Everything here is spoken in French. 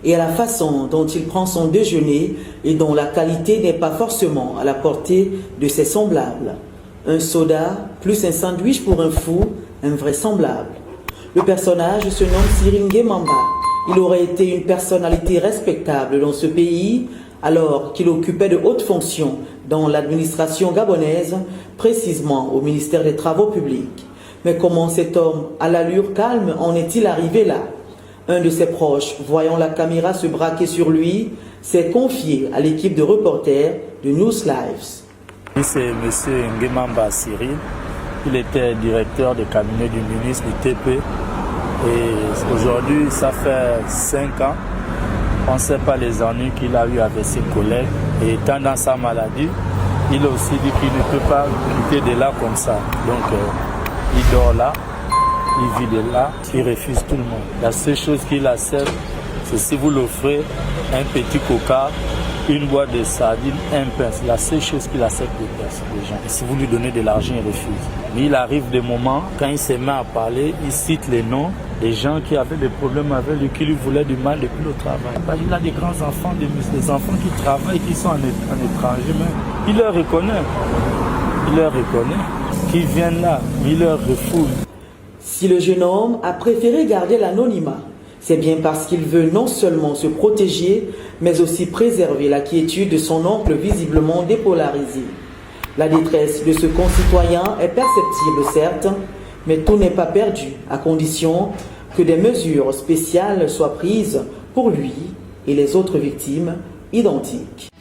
et à la façon dont il prend son déjeuner et dont la qualité n'est pas forcément à la portée de ses semblables. Un soda plus un sandwich pour un fou, invraisemblable. Le personnage se nomme Siringe Mamba. Il aurait été une personnalité respectable dans ce pays alors qu'il occupait de hautes fonctions dans l'administration gabonaise, précisément au ministère des Travaux publics. Mais comment cet homme à l'allure calme en est-il arrivé là? Un de ses proches, voyant la caméra se braquer sur lui, s'est confié à l'équipe de reporters de News Lives. C'est M. Nguemamba Cyril. Il était directeur de cabinet du ministre du TP. Et aujourd'hui, ça fait 5 ans. On ne sait pas les ennuis qu'il a eu avec ses collègues. Et étant dans sa maladie, il a aussi dit qu'il ne peut pas quitter de là comme ça. Donc, il dort là, il vit de là, il refuse tout le monde. La seule chose qu'il accepte, c'est si vous l'offrez un petit coca, une boîte de sardines, un pain. C'est la seule chose qu'il accepte des gens. Et si vous lui donnez de l'argent, il refuse. Mais il arrive des moments, quand il se met à parler, il cite les noms des gens qui avaient des problèmes avec lui, qui lui voulaient du mal depuis le travail. Il a des grands-enfants, des enfants qui travaillent, qui sont en étranger même. Il leur reconnaît. Il leur reconnaît. Qu'ils viennent là, il leur refoule. Si le jeune homme a préféré garder l'anonymat, c'est bien parce qu'il veut non seulement se protéger, mais aussi préserver la quiétude de son oncle visiblement dépolarisé. La détresse de ce concitoyen est perceptible, certes, mais tout n'est pas perdu, à condition que des mesures spéciales soient prises pour lui et les autres victimes identiques.